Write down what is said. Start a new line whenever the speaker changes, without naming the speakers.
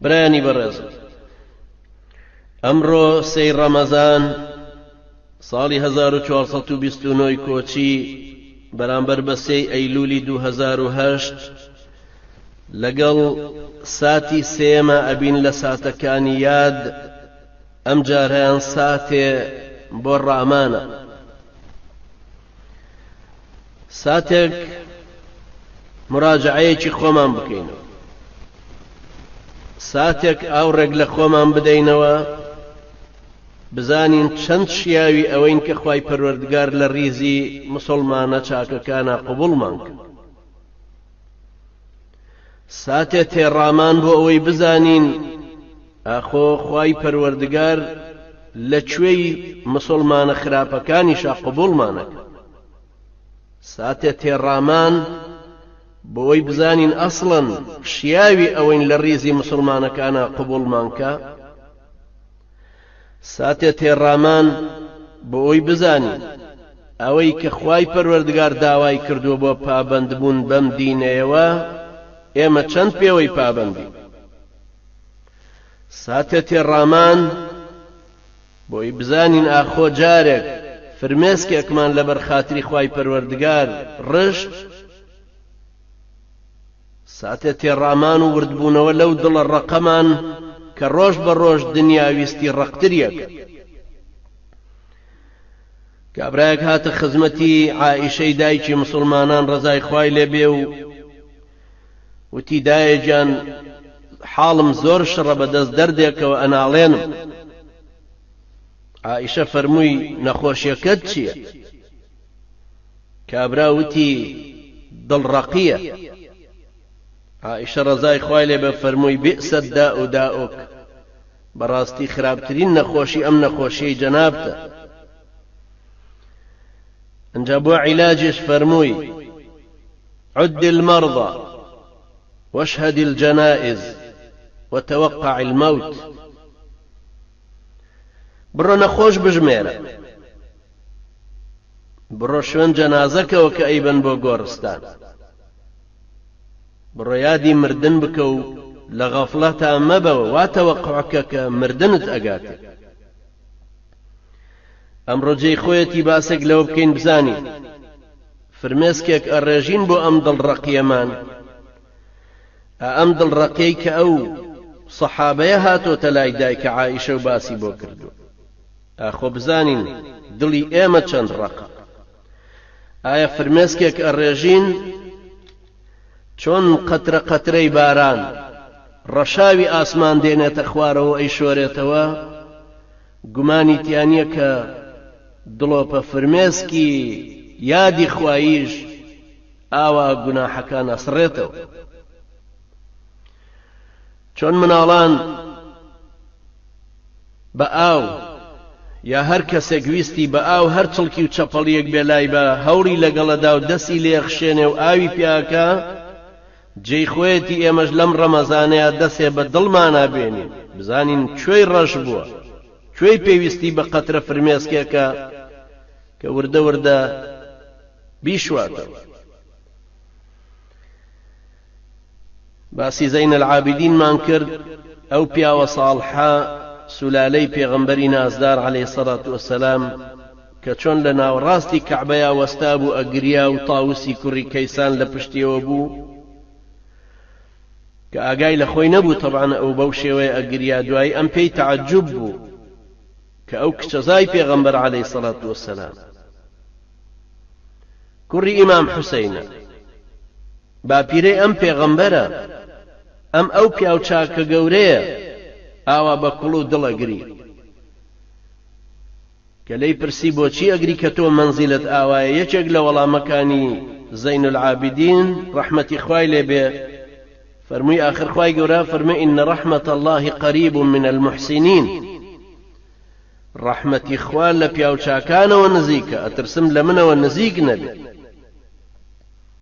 برانی بەڕێز ئەمڕۆ 3 ڕەمەزان ساڵی 1429 کۆچی بەرامبەر بە 3 ئەیلولی 2008 لەگەڵ ساتی سێمە ئەبین لە ساتەکانی یاد ئەم جارەیان ساتێ بۆ ڕامانە ساتێک مراجعەیەکی خۆمان بکەینەوە ساتێک ئاوڕێک لە خۆمان بدەینەوە بزانین چەند شیاوی ئەوەین کە خوای پەروەردگار لە ریزی مسلمانە چاکەکانە قبوڵمان کرد ساتێ تێڕامان بۆ ئەوەی بزانین ئاخۆ خوای پەروەردگار لە کوێی مسلمانە خراپەکانیشا قبوڵمانە کرد ساتێ تێڕامان بۆی بزانین ئەسڵەن شیاوی ئەوەین لە ریزی مسلمانەکانە قبوڵمان کە ساتێ تێڕامان بۆی بزانین ئەوەی کە خوای پەروەردگار داوای کردووە بۆ پابەندبوون بەم دینەیەوە ئێمە چەند پێوەی پابەندی ساتێ تێڕامان بۆی بزانین ئاخۆ جارێک فرمێسکێکمان لەبەر خاتری خوای پەروەردگار ڕشت ساتێ تێڕامان و وردبوونەوە لەو دڵە ڕقەمان کە ڕۆژ بە ڕۆژ دنیاویستی ڕقتریەکە کابرایەک هاتە خزمەتی عائیشەی دایکی مسلمانان ڕەزای خوای لێبێ و وتی دایە گیان حاڵم زۆر شڕە بەدەست دەردێکەوە ئەناڵێنم عائیشە فەرمووی نەخۆشیەکەت چییە کابرا وتی دڵڕەقیە عائیشە ڕەزای خوای لێبێ فەرمووی بئس الداء داؤک بەڕاستی خراپترین نەخۆشی ئەم نەخۆشیەی جەنابتە ئەنجا بۆ عیلاجش فەرمووی عد المرضى واشهد الجنائز وتوقع الموت بڕۆ نەخۆش بژمێرە بڕۆ شوێن جەنازەکەوە کە ئەیبەن بۆ گۆڕستان بڕۆ یادی مردن بکە و لە غەفڵەتە مەبەوە وا تەوەقعکە کە مردنت ئەگاتێ ئەمڕۆ جێی خۆیەتی باسێک لەوە بکەین بزانین فرمێسکێک ئەڕێژین بۆ ئەم دڵڕەقیەمان ئەم دڵڕەقیەی کە ئەو سەحابەیە هاتۆتە لای دایکە عائیشە و باسی بۆ کردو ئاخۆ بزانین دڵی ئێمە چەند ڕەقە ئایا فرمێسکێک ئەڕێژین چۆن قەترە قەترەی باران ڕەشاوی ئاسمان دێنێتە خوارەوە ئەی شۆرێتەوە گومانی تیانیە کە دڵۆپە فرمێسکی یادی خواییش ئاوا گوناحەکان ئەسڕێتەوە چۆن مناڵان بە ئاو یا هەر کەسێک ویستی بە ئاو هەر چڵکی و چەپەڵیەک بێ لای بە هەوڵی لەگەڵەدا و دەستی لێخشێنێ و ئاوی پیاکە جێی خۆیەتی ئێمەش لەم ڕەمەزانەیە دەسێ بە دڵمانە بێنین بزانین کوێی ڕەش بووە کوێی پێویستی بە قەترە فرمێسکێکە کە وردە وردە بیشواتەوە باسی زەین العابدینمان کرد ئەو پیاوە ساڵحە سولالەی پێغەمبەری نازدار عەلەیهی سەڵات وەسەلام کە چۆن لە ناوەڕاستی کەعبەیە وەستا بوو ئەگریا و تاووسی کوڕی کەیسان لە پشتیەوە بوو کە ئاگای لە خۆی نەبوو تەبعاً ئەو بەو شێوەیە ئەگریا دوایی ئەم پێی تەعەجوب بوو کە ئەو کچەزای پێغەمبەر عەلەیهی سەڵات وەسەلام کوڕی ئیمام حوسەینە باپیرەی ئەم پێغەمبەرە ئەم ئەو پیاو چاکە گەورەیە ئاوا بە کوڵ و دڵ ئەگری کە لەی پرسی بۆچی ئەگری کە تۆ مەنزیلت ئاوایە یەکێک لە وەڵامەکانی زەین العابدین ڕەحمەتی خوای لێبێ فەرمووی ئاخر خوای گەورە فەرمووی ئین ڕەحمەت الله قەریب من المحسنین ڕەحمەتی خوا لە پیاو چاکانەوە نزیکە ئەترسم لە منەوە نزیک نەبێت